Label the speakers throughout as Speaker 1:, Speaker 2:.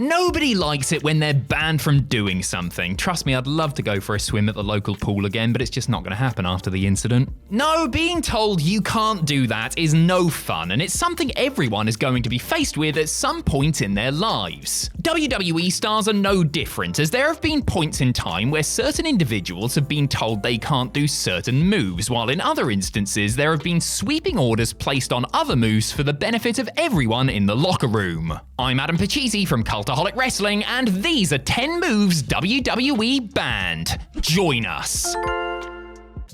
Speaker 1: Nobody likes it when they're banned from doing something. Trust me, I'd love to go for a swim at the local pool again, but it's just not going to happen after the incident. No, being told you can't do that is no fun, and it's something everyone is going to be faced with at some point in their lives. WWE stars are no different, as there have been points in time where certain individuals have been told they can't do certain moves, while in other instances there have been sweeping orders placed on other moves for the benefit of everyone in the locker room. I'm Adam Pachisi from Cultaholic Wrestling, and these are 10 moves WWE banned. Join us.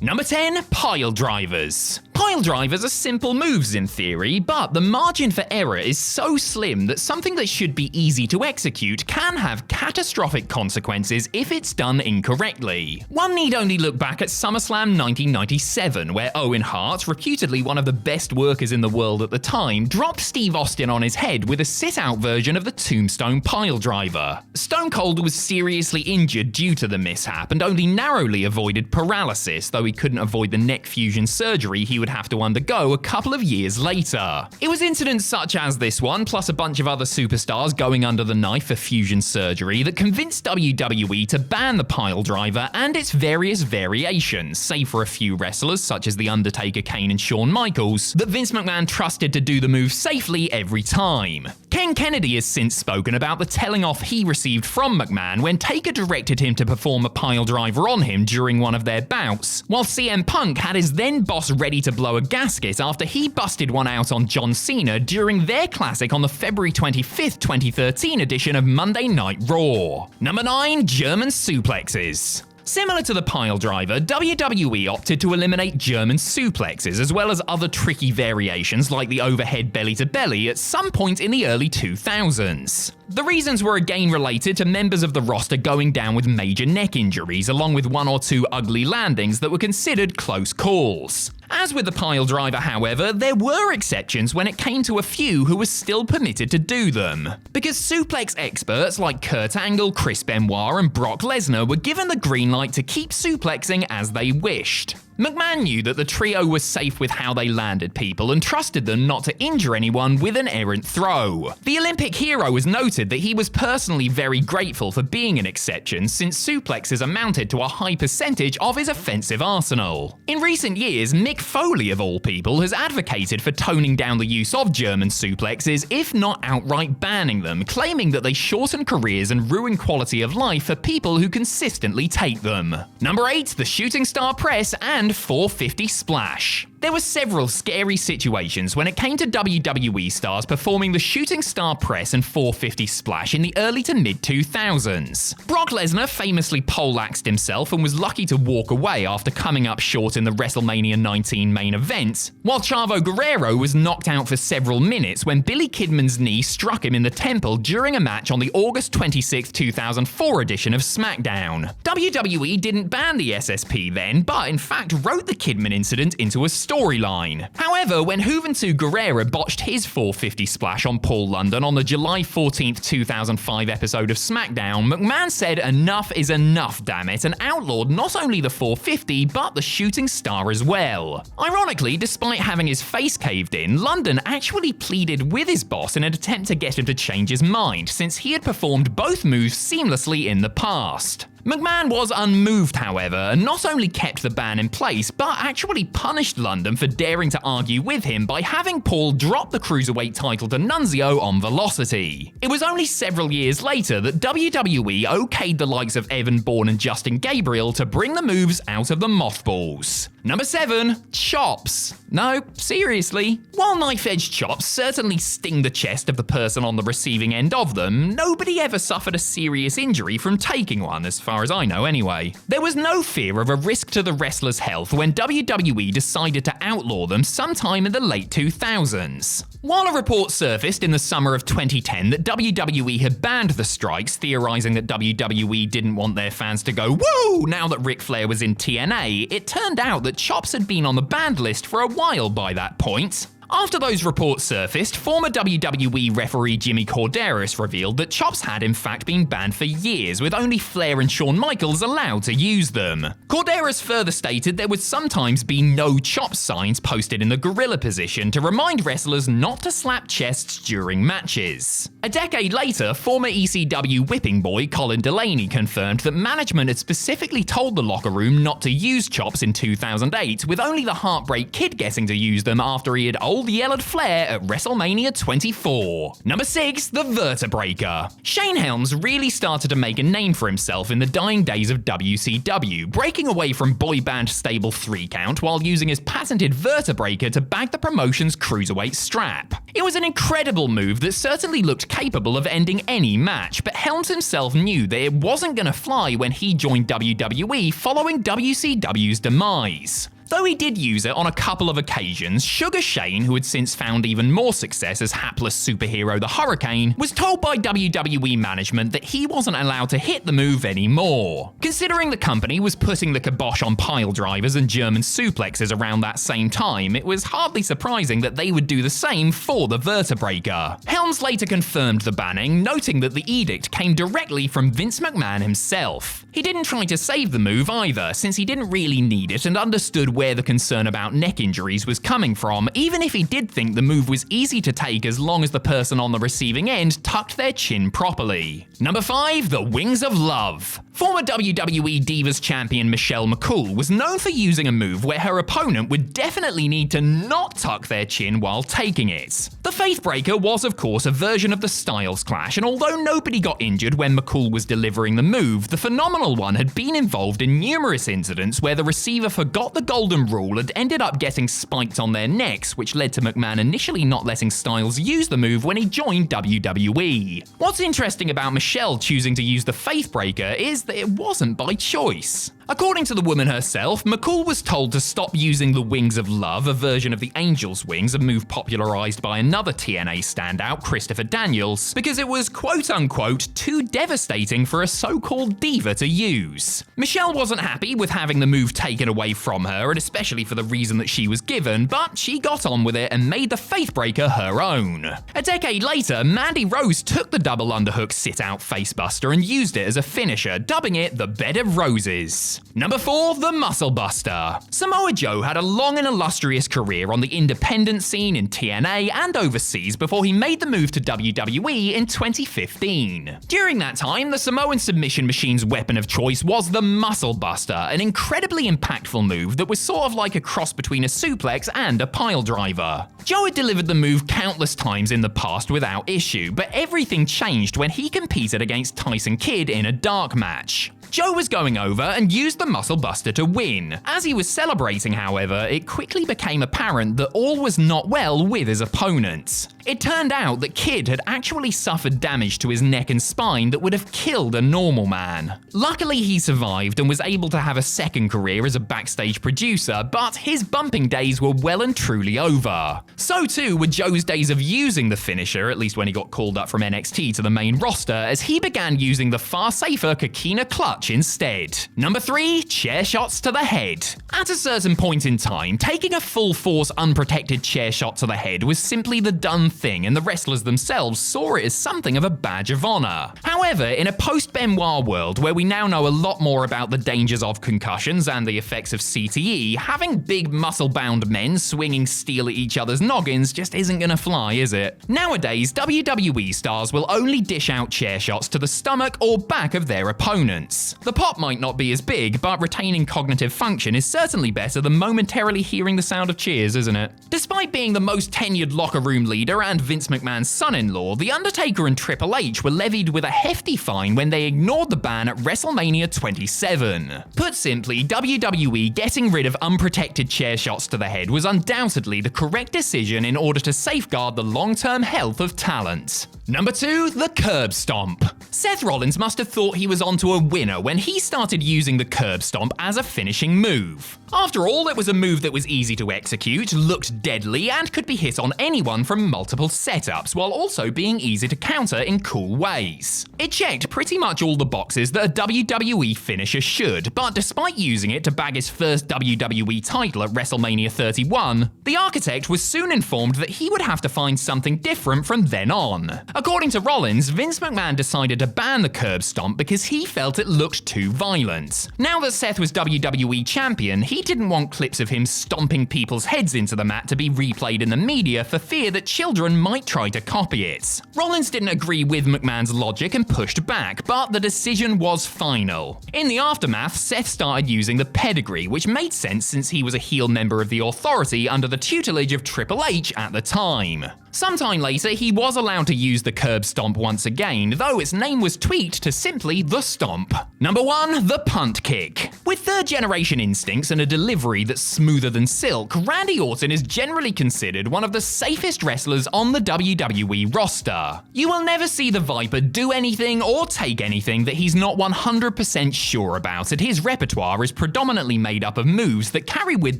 Speaker 1: Number 10, Piledrivers. Piledrivers are simple moves in theory, but the margin for error is so slim that something that should be easy to execute can have catastrophic consequences if it's done incorrectly. One need only look back at SummerSlam 1997, where Owen Hart, reputedly one of the best workers in the world at the time, dropped Steve Austin on his head with a sit-out version of the Tombstone Piledriver. Stone Cold was seriously injured due to the mishap and only narrowly avoided paralysis, though he couldn't avoid the neck fusion surgery he would have to undergo a couple of years later. It was incidents such as this one, plus a bunch of other superstars going under the knife for fusion surgery, that convinced WWE to ban the Piledriver and its various variations, save for a few wrestlers such as The Undertaker, Kane and Shawn Michaels, that Vince McMahon trusted to do the move safely every time. Ken Kennedy has since spoken about the telling off he received from McMahon when Taker directed him to perform a Piledriver on him during one of their bouts, while CM Punk had his then boss ready to blow a gasket after he busted one out on John Cena during their classic on the February 25th, 2013 edition of Monday Night Raw. Number 9, German Suplexes. Similar to the Piledriver, WWE opted to eliminate German suplexes as well as other tricky variations like the overhead belly-to-belly at some point in the early 2000s. The reasons were again related to members of the roster going down with major neck injuries, along with one or two ugly landings that were considered close calls. As with the Piledriver, however, there were exceptions when it came to a few who were still permitted to do them. Because suplex experts like Kurt Angle, Chris Benoit and Brock Lesnar were given the green light to keep suplexing as they wished. McMahon knew that the trio was safe with how they landed people and trusted them not to injure anyone with an errant throw. The Olympic hero has noted that he was personally very grateful for being an exception, since suplexes amounted to a high percentage of his offensive arsenal. In recent years, Mick Foley of all people has advocated for toning down the use of German suplexes, if not outright banning them, claiming that they shorten careers and ruin quality of life for people who consistently take them. Number 8, the Shooting Star Press and 450 Splash. There were several scary situations when it came to WWE stars performing the Shooting Star Press and 450 Splash in the early to mid-2000s. Brock Lesnar famously poleaxed himself and was lucky to walk away after coming up short in the WrestleMania 19 main event, while Chavo Guerrero was knocked out for several minutes when Billy Kidman's knee struck him in the temple during a match on the August 26, 2004 edition of SmackDown. WWE didn't ban the SSP then, but in fact wrote the Kidman incident into a storyline. However, when Juventud Guerrera botched his 450 splash on Paul London on the July 14, 2005 episode of SmackDown, McMahon said enough is enough, damn it, and outlawed not only the 450 but the Shooting Star as well. Ironically, despite having his face caved in, London actually pleaded with his boss in an attempt to get him to change his mind, since he had performed both moves seamlessly in the past. McMahon was unmoved, however, and not only kept the ban in place, but actually punished London for daring to argue with him by having Paul drop the Cruiserweight title to Nunzio on Velocity. It was only several years later that WWE okayed the likes of Evan Bourne and Justin Gabriel to bring the moves out of the mothballs. Number 7, chops. No, seriously. While knife-edge chops certainly sting the chest of the person on the receiving end of them, nobody ever suffered a serious injury from taking one, as far as I know anyway. There was no fear of a risk to the wrestler's health when WWE decided to outlaw them sometime in the late 2000s. While a report surfaced in the summer of 2010 that WWE had banned the strikes, theorizing that WWE didn't want their fans to go woo now that Ric Flair was in TNA, it turned out that chops had been on the banned list for a while by that point. After those reports surfaced, former WWE referee Jimmy Corderas revealed that chops had in fact been banned for years, with only Flair and Shawn Michaels allowed to use them. Corderas further stated there would sometimes be no chop signs posted in the gorilla position to remind wrestlers not to slap chests during matches. A decade later, former ECW whipping boy Colin Delaney confirmed that management had specifically told the locker room not to use chops in 2008, with only the Heartbreak Kid getting to use them after he had yelled Flair at WrestleMania 24. Number 6, the Vertebreaker. Shane Helms really started to make a name for himself in the dying days of WCW, breaking away from boy band stable 3 Count while using his patented Vertebreaker to bag the promotion's cruiserweight strap. It was an incredible move that certainly looked capable of ending any match, but Helms himself knew that it wasn't going to fly when he joined WWE following WCW's demise. Though he did use it on a couple of occasions, Sugar Shane, who had since found even more success as hapless superhero the Hurricane, was told by WWE management that he wasn't allowed to hit the move anymore. Considering the company was putting the kibosh on Piledrivers and German Suplexes around that same time, it was hardly surprising that they would do the same for the Vertebreaker. Helms later confirmed the banning, noting that the edict came directly from Vince McMahon himself. He didn't try to save the move either, since he didn't really need it and understood where the concern about neck injuries was coming from, even if he did think the move was easy to take as long as the person on the receiving end tucked their chin properly. Number 5, the Wings of Love. Former WWE Divas champion Michelle McCool was known for using a move where her opponent would definitely need to not tuck their chin while taking it. The Faithbreaker was of course a version of the Styles Clash, and although nobody got injured when McCool was delivering the move, the phenomenal one had been involved in numerous incidents where the receiver forgot the golden rule and ended up getting spiked on their necks, which led to McMahon initially not letting Styles use the move when he joined WWE. What's interesting about Michelle choosing to use the Faithbreaker is that it wasn't by choice. According to the woman herself, McCool was told to stop using the Wings of Love, a version of the Angel's Wings, a move popularized by another TNA standout, Christopher Daniels, because it was quote-unquote too devastating for a so-called diva to use. Michelle wasn't happy with having the move taken away from her, and especially for the reason that she was given, but she got on with it and made the Faithbreaker her own. A decade later, Mandy Rose took the double underhook sit-out facebuster and used it as a finisher, dubbing it the Bed of Roses. Number 4, the Muscle Buster. Samoa Joe had a long and illustrious career on the independent scene in TNA and overseas before he made the move to WWE in 2015. During that time, the Samoan submission machine's weapon of choice was the Muscle Buster, an incredibly impactful move that was sort of like a cross between a suplex and a piledriver. Joe had delivered the move countless times in the past without issue, but everything changed when he competed against Tyson Kidd in a dark match. Joe was going over and used the Muscle Buster to win. As he was celebrating, however, it quickly became apparent that all was not well with his opponent. It turned out that Kidd had actually suffered damage to his neck and spine that would have killed a normal man. Luckily, he survived and was able to have a second career as a backstage producer, but his bumping days were well and truly over. So too were Joe's days of using the finisher, at least when he got called up from NXT to the main roster, as he began using the far safer Coquina Clutch instead. Number 3, chair shots to the head. At a certain point in time, taking a full force unprotected chair shot to the head was simply the done thing, and the wrestlers themselves saw it as something of a badge of honor. However, in a post-Benoit world where we now know a lot more about the dangers of concussions and the effects of CTE, having big muscle-bound men swinging steel at each other's noggins just isn't gonna fly, is it? Nowadays, WWE stars will only dish out chair shots to the stomach or back of their opponents. The pop might not be as big, but retaining cognitive function is certainly better than momentarily hearing the sound of cheers, isn't it? Despite being the most tenured locker room leader and Vince McMahon's son-in-law, The Undertaker and Triple H were levied with a hefty fine when they ignored the ban at WrestleMania 27. Put simply, WWE getting rid of unprotected chair shots to the head was undoubtedly the correct decision in order to safeguard the long-term health of talent. Number 2, the Curb Stomp. Seth Rollins must have thought he was onto a winner when he started using the Curb Stomp as a finishing move. After all, it was a move that was easy to execute, looked deadly, and could be hit on anyone from multiple setups, while also being easy to counter in cool ways. It checked pretty much all the boxes that a WWE finisher should, but despite using it to bag his first WWE title at WrestleMania 31, the architect was soon informed that he would have to find something different from then on. According to Rollins, Vince McMahon decided to ban the Curb Stomp because he felt it looked too violent. Now that Seth was WWE champion, he didn't want clips of him stomping people's heads into the mat to be replayed in the media for fear that children might try to copy it. Rollins didn't agree with McMahon's logic and pushed back, but the decision was final. In the aftermath, Seth started using the pedigree, which made sense since he was a heel member of the Authority under the tutelage of Triple H at the time. Sometime later, he was allowed to use the Curb Stomp once again, though its name was tweaked to simply the Stomp. Number 1, the Punt Kick. With third-generation instincts and a delivery that's smoother than silk, Randy Orton is generally considered one of the safest wrestlers on the WWE roster. You will never see the Viper do anything or take anything that he's not 100% sure about, and his repertoire is predominantly made up of moves that carry with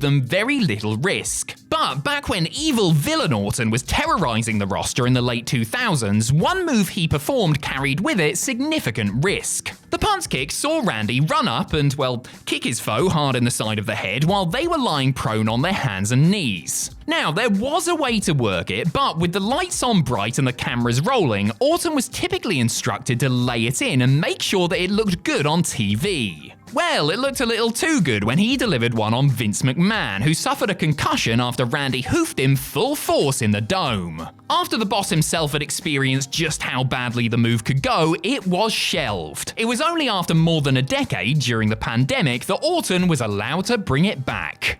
Speaker 1: them very little risk. But back when evil villain Orton was terrorizing the roster in the late 2000s, one move he performed carried with it significant risk. The Punt Kick saw Randy run up and, well, kick his foe hard in the side of the head while they were lying prone on their hands and knees. Now, there was a way to work it, but with the lights on bright and the cameras rolling, Orton was typically instructed to lay it in and make sure that it looked good on TV. Well, it looked a little too good when he delivered one on Vince McMahon, who suffered a concussion after Randy hoofed him full force in the dome. After the boss himself had experienced just how badly the move could go, it was shelved. It was only after more than a decade during the pandemic that Orton was allowed to bring it back.